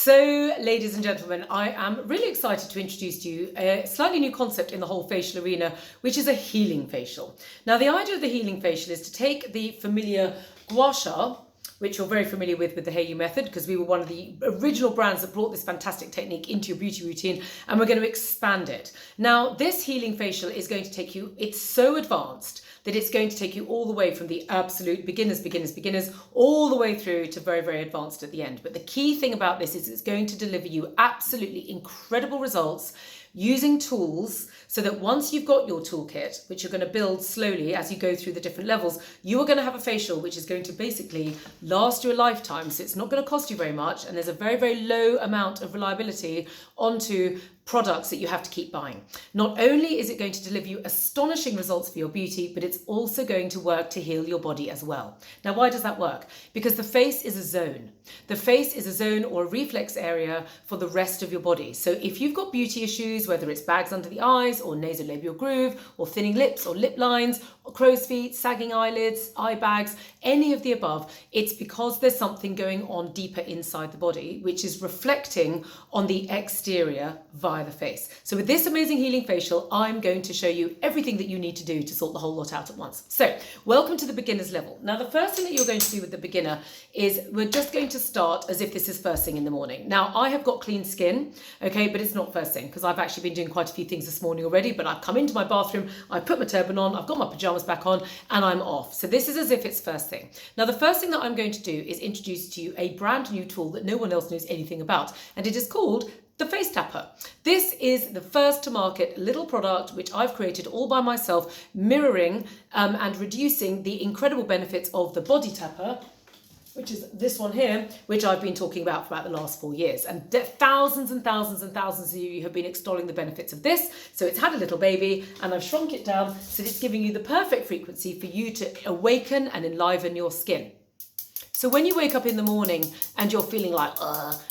So, ladies and gentlemen, I am really excited to introduce to you a slightly new concept in the whole facial arena, which is a healing facial. Now, the idea of the healing facial is to take the familiar Gua Shop, which you're very familiar with the Hey You method, because we were one of the original brands that brought this fantastic technique into your beauty routine, and we're going to expand it. Now, this healing facial is going to take you, it's so advanced that it's going to take you all the way from the absolute beginners, all the way through to very, very advanced at the end. But the key thing about this is it's going to deliver you absolutely incredible results using tools, so that once you've got your toolkit, which you're going to build slowly as you go through the different levels, you are going to have a facial which is going to basically last you a lifetime. So it's not going to cost you very much, and there's a very, very low amount of reliability onto products that you have to keep buying. Not only is it going to deliver you astonishing results for your beauty, but it's also going to work to heal your body as well. Now, why does that work? Because the face is a zone. The face is a zone or a reflex area for the rest of your body. So if you've got beauty issues, whether it's bags under the eyes or nasolabial groove or thinning lips or lip lines or crow's feet, sagging eyelids, eye bags, any of the above, it's because there's something going on deeper inside the body, which is reflecting on the exterior via the face. So with this amazing healing facial, I'm going to show you everything that you need to do to sort the whole lot out at once. So welcome to the beginner's level. Now, the first thing that you're going to do with the beginner is we're just going to start as if this is first thing in the morning. Now, I have got clean skin, okay, but it's not first thing because I've actually been doing quite a few things this morning already, but I've come into my bathroom, I put my turban on, I've got my pajamas back on, and I'm off. So this is as if it's first thing. Now, the first thing that I'm going to do is introduce to you a brand new tool that no one else knows anything about, and it is called the Face Tapper. This is the first to market little product which I've created all by myself, mirroring and reducing the incredible benefits of the Body Tapper, which is this one here, which I've been talking about for about the last 4 years. And thousands and thousands and thousands of you have been extolling the benefits of this. So it's had a little baby, and I've shrunk it down so that it's giving you the perfect frequency for you to awaken and enliven your skin. So when you wake up in the morning and you're feeling like,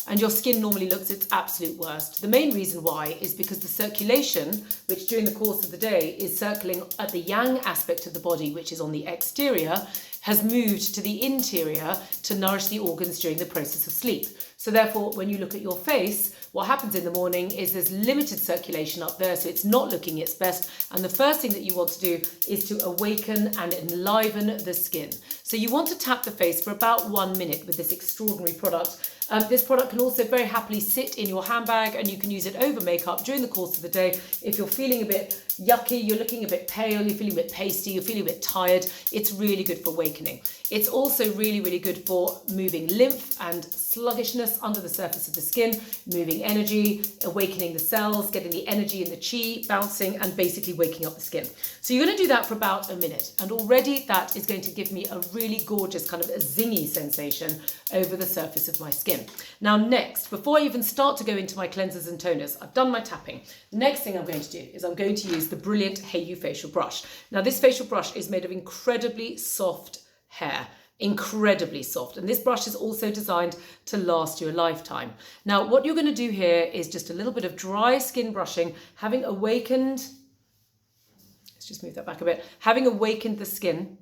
and your skin normally looks its absolute worst, the main reason why is because the circulation, which during the course of the day is circling at the yang aspect of the body, which is on the exterior, has moved to the interior to nourish the organs during the process of sleep. So therefore, when you look at your face, what happens in the morning is there's limited circulation up there, so it's not looking its best. And the first thing that you want to do is to awaken and enliven the skin. So you want to tap the face for about 1 minute with this extraordinary product. This product can also very happily sit in your handbag, and you can use it over makeup during the course of the day. If you're feeling a bit yucky, you're looking a bit pale, you're feeling a bit pasty, you're feeling a bit tired, it's really good for awakening. It's also really, really good for moving lymph and sluggishness under the surface of the skin, moving energy, awakening the cells, getting the energy in the chi bouncing, and basically waking up the skin. So you're going to do that for about a minute, and already that is going to give me a really gorgeous kind of a zingy sensation over the surface of my skin. Now next, before I even start to go into my cleansers and toners, I've done my tapping. Next thing I'm going to do is I'm going to use the brilliant Hey You facial brush. Now this facial brush is made of incredibly soft hair, incredibly soft, and this brush is also designed to last you a lifetime. Now what you're going to do here is just a little bit of dry skin brushing, having awakened, let's just move that back a bit, having awakened the skin.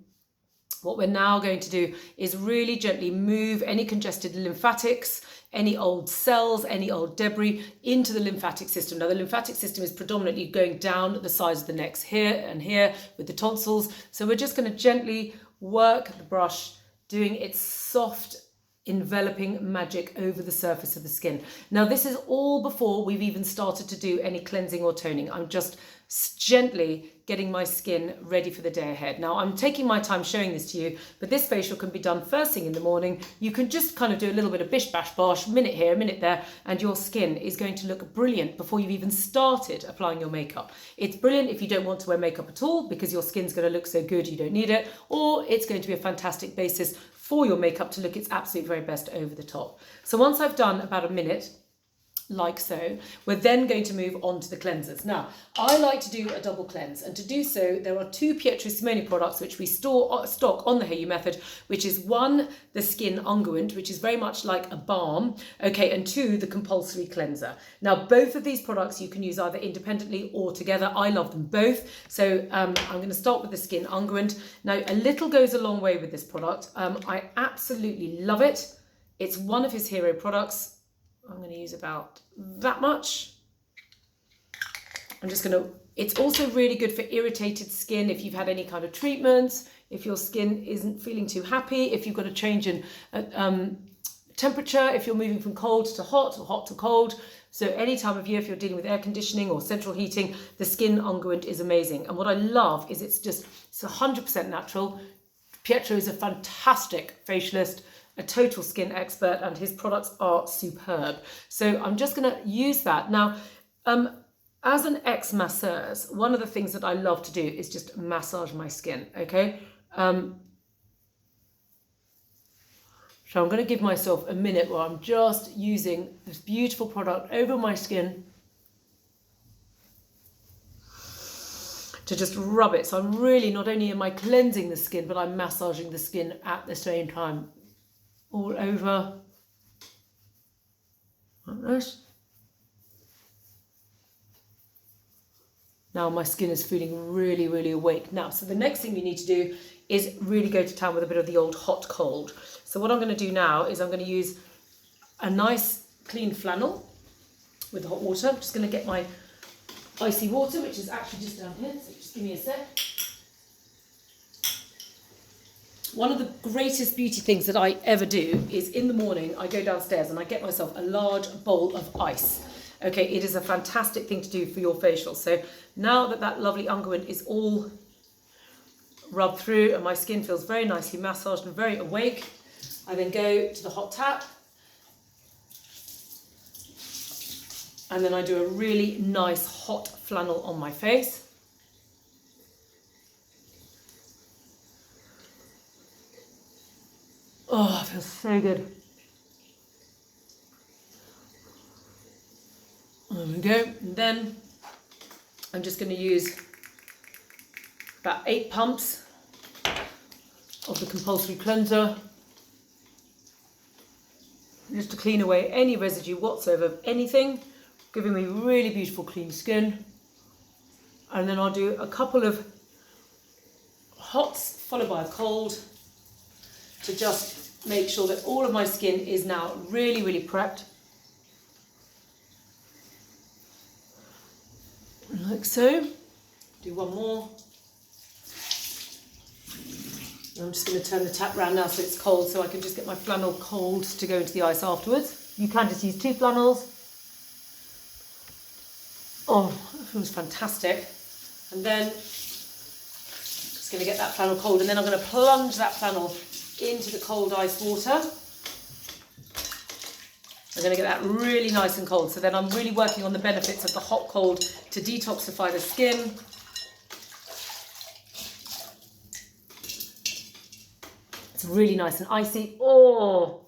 What we're now going to do is really gently move any congested lymphatics, any old cells, any old debris into the lymphatic system. Now the lymphatic system is predominantly going down the sides of the necks here and here with the tonsils. So we're just going to gently work the brush, doing its soft enveloping magic over the surface of the skin. Now this is all before we've even started to do any cleansing or toning. I'm just gently getting my skin ready for the day ahead. Now I'm taking my time showing this to you, but this facial can be done first thing in the morning. You can just kind of do a little bit of bish bash bosh, minute here, minute there, and your skin is going to look brilliant before you've even started applying your makeup. It's brilliant if you don't want to wear makeup at all because your skin's going to look so good you don't need it, or it's going to be a fantastic basis for your makeup to look its absolute very best over the top. So once I've done about a minute, like so, we're then going to move on to the cleansers. Now, I like to do a double cleanse, and to do so, there are 2 Pietro Simone products which we stock on the Hey You method, which is 1, the Skin Unguent, which is very much like a balm, okay, and 2, the Compulsory Cleanser. Now, both of these products you can use either independently or together. I love them both, so I'm going to start with the Skin Unguent. Now, a little goes a long way with this product. I absolutely love it. It's one of his hero products. I'm going to use about that much. I'm just going to, it's also really good for irritated skin if you've had any kind of treatments, if your skin isn't feeling too happy, if you've got a change in temperature, if you're moving from cold to hot or hot to cold. So any time of year, if you're dealing with air conditioning or central heating, the skin unguent is amazing. And what I love is it's 100% natural. Pietro is a fantastic facialist, a total skin expert, and his products are superb. So I'm just going to use that. Now, as an ex-masseuse, one of the things that I love to do is just massage my skin, okay? So I'm going to give myself a minute where I'm just using this beautiful product over my skin to just rub it. So I'm really, not only am I cleansing the skin, but I'm massaging the skin at the same time. All over, like this. Now my skin is feeling really, really awake. Now, so the next thing we need to do is really go to town with a bit of the old hot cold. So what I'm going to do now is I'm going to use a nice clean flannel with the hot water. I'm just going to get my icy water, which is actually just down here. So just give me a sec. One of the greatest beauty things that I ever do is in the morning, I go downstairs and I get myself a large bowl of ice. Okay, it is a fantastic thing to do for your facial. So now that that lovely unguent is all rubbed through and my skin feels very nicely massaged and very awake, I then go to the hot tap and then I do a really nice hot flannel on my face. Oh, it feels so good. There we go. And then I'm just going to use about 8 pumps of the Compulsory Cleanser just to clean away any residue whatsoever of anything, giving me really beautiful clean skin. And then I'll do a couple of hots followed by a cold to just make sure that all of my skin is now really, really prepped. Like so. Do one more. I'm just going to turn the tap around now so it's cold, so I can just get my flannel cold to go into the ice afterwards. You can just use 2 flannels. Oh, that feels fantastic. And then just going to get that flannel cold, and then I'm going to plunge that flannel into the cold ice water. I'm going to get that really nice and cold. So then I'm really working on the benefits of the hot cold to detoxify the skin. It's really nice and icy. Oh.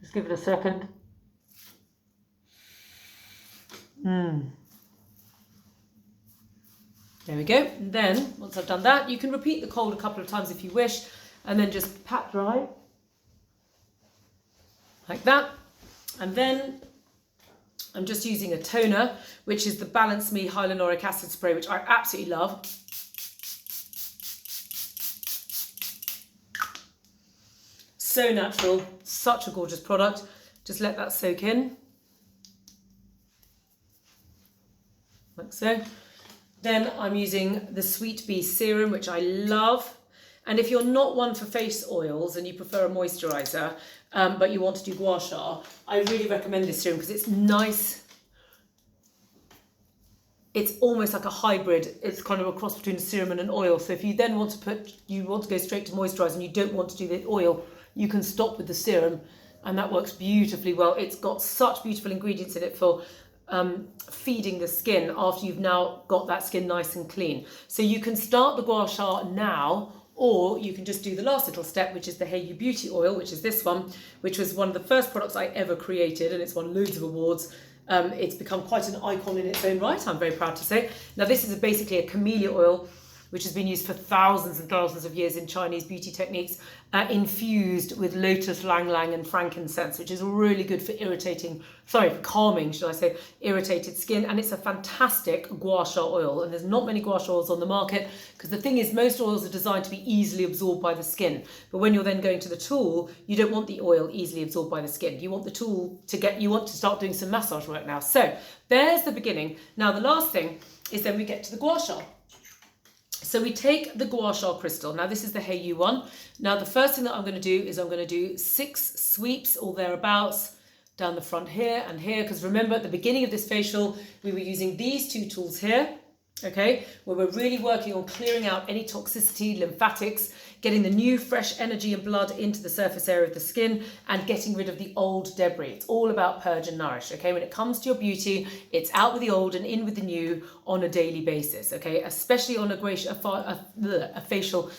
Just give it a second. There we go. And then, once I've done that, you can repeat the cold a couple of times if you wish, and then just pat dry, like that. And then I'm just using a toner, which is the Balance Me Hyaluronic Acid Spray, which I absolutely love. So natural, such a gorgeous product. Just let that soak in, like so. Then I'm using the Sweet Bee Serum, which I love. And if you're not one for face oils and you prefer a moisturiser, but you want to do Gua Shop, I really recommend this serum because it's nice. It's almost like a hybrid. It's kind of a cross between a serum and an oil. So if you then want to go straight to moisturiser and you don't want to do the oil, you can stop with the serum, and that works beautifully well. It's got such beautiful ingredients in it for feeding the skin after you've now got that skin nice and clean. So you can start the Gua Shop now, or you can just do the last little step, which is the Hey You Beauty Oil, which is this one, which was one of the first products I ever created, and it's won loads of awards. It's become quite an icon in its own right, I'm very proud to say. Now this is basically a camellia oil, which has been used for thousands and thousands of years in Chinese beauty techniques, infused with lotus, lang lang, and frankincense, which is really good for calming, should I say, irritated skin. And it's a fantastic gua sha oil. And there's not many gua sha oils on the market, because the thing is, most oils are designed to be easily absorbed by the skin. But when you're then going to the tool, you don't want the oil easily absorbed by the skin. You want the tool you want to start doing some massage work now. So there's the beginning. Now the last thing is then we get to the gua sha. So we take the gua sha crystal. Now this is the Hey You one. Now the first thing that I'm going to do is I'm going to do 6 sweeps or thereabouts down the front here and here, because remember at the beginning of this facial we were using these 2 tools here, okay, where we're really working on clearing out any toxicity, lymphatics, getting the new fresh energy and blood into the surface area of the skin, and getting rid of the old debris. It's all about purge and nourish, okay? When it comes to your beauty, it's out with the old and in with the new on a daily basis, okay? Especially on a facial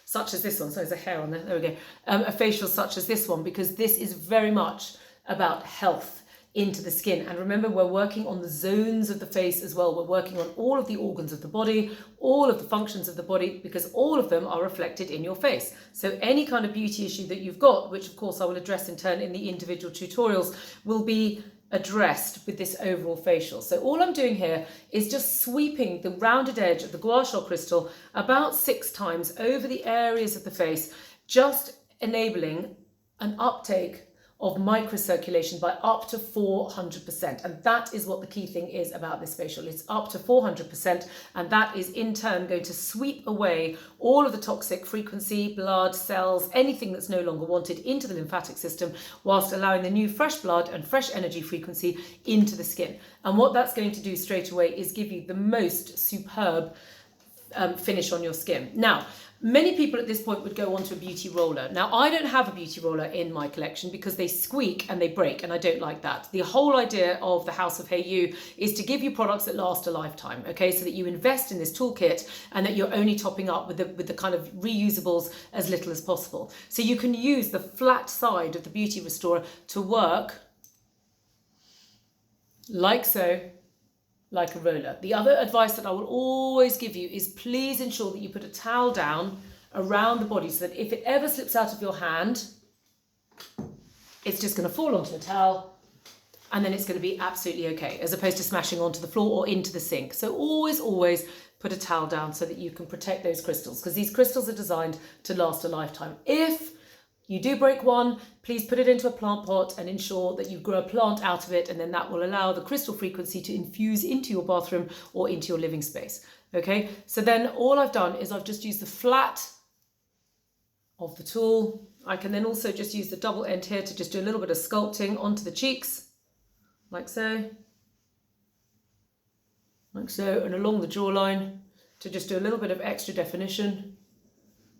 such as this one. So there's a hair on there, there we go. A facial such as this one, because this is very much about health into the skin. And remember, we're working on the zones of the face as well. We're working on all of the organs of the body, all of the functions of the body, because all of them are reflected in your face. So any kind of beauty issue that you've got, which of course I will address in turn in the individual tutorials, will be addressed with this overall facial. So all I'm doing here is just sweeping the rounded edge of the gua sha crystal about 6 times over the areas of the face, just enabling an uptake of microcirculation by up to 400%. And that is what the key thing is about this facial. It's up to 400%, and that is in turn going to sweep away all of the toxic frequency, blood, cells, anything that's no longer wanted into the lymphatic system, whilst allowing the new fresh blood and fresh energy frequency into the skin. And what that's going to do straight away is give you the most superb finish on your skin. Now, many people at this point would go onto a beauty roller. Now, I don't have a beauty roller in my collection because they squeak and they break, and I don't like that. The whole idea of the House of Hey You is to give you products that last a lifetime, okay? So that you invest in this toolkit and that you're only topping up with the kind of reusables as little as possible. So you can use the flat side of the Beauty Restorer to work like so, like a roller. The other advice that I will always give you is please ensure that you put a towel down around the body, so that if it ever slips out of your hand, it's just going to fall onto the towel and then it's going to be absolutely okay, as opposed to smashing onto the floor or into the sink. So always put a towel down so that you can protect those crystals, because these crystals are designed to last a lifetime. If you do break one, please put it into a plant pot and ensure that you grow a plant out of it, and then that will allow the crystal frequency to infuse into your bathroom or into your living space. Okay, so then all I've done is I've just used the flat of the tool. I can then also just use the double end here to just do a little bit of sculpting onto the cheeks, like so, and along the jawline to just do a little bit of extra definition.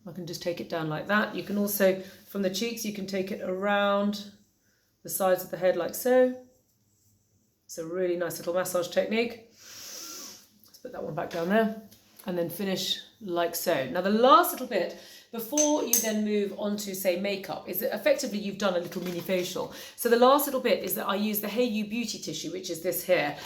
I can just take it down like that. You can also, from the cheeks, you can take it around the sides of the head like so. It's a really nice little massage technique. Let's put that one back down there and then finish like so. Now the last little bit before you then move on to, say, makeup, is that effectively you've done a little mini facial. So the last little bit is that I use the Hey You Beauty Tissue, which is this here.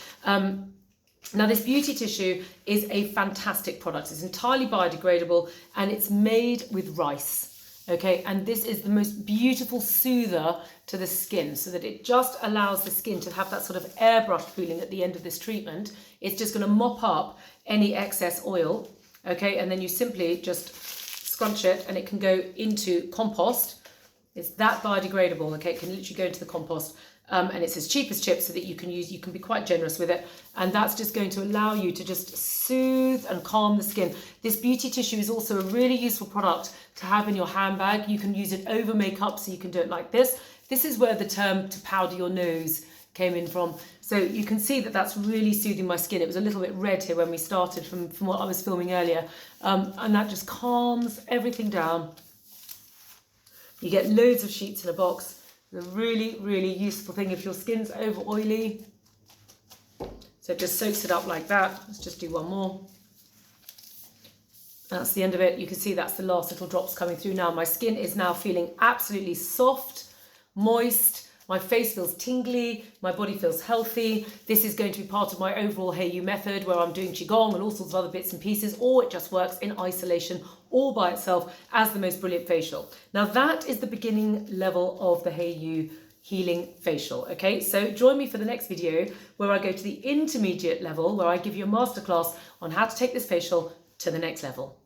Now this beauty tissue is a fantastic product. It's entirely biodegradable and it's made with rice, okay? And this is the most beautiful soother to the skin, so that it just allows the skin to have that sort of airbrush feeling at the end of this treatment. It's just gonna mop up any excess oil, okay? And then you simply just scrunch it and it can go into compost. It's that biodegradable, okay? It can literally go into the compost. And it's as cheap as chips, so that you can be quite generous with it. And that's just going to allow you to just soothe and calm the skin. This beauty tissue is also a really useful product to have in your handbag. You can use it over makeup, so you can do it like this. This is where the term to powder your nose came in from. So you can see that that's really soothing my skin. It was a little bit red here when we started from what I was filming earlier. And that just calms everything down. You get loads of sheets in a box. A really, really useful thing if your skin's over oily. So it just soaks it up like that. Let's just do one more. That's the end of it. You can see that's the last little drops coming through now. My skin is now feeling absolutely soft, moist, my face feels tingly, my body feels healthy. This is going to be part of my overall Hey You method where I'm doing Qigong and all sorts of other bits and pieces, or it just works in isolation all by itself as the most brilliant facial. Now that is the beginning level of the Hey You healing facial. Okay, so join me for the next video where I go to the intermediate level, where I give you a masterclass on how to take this facial to the next level.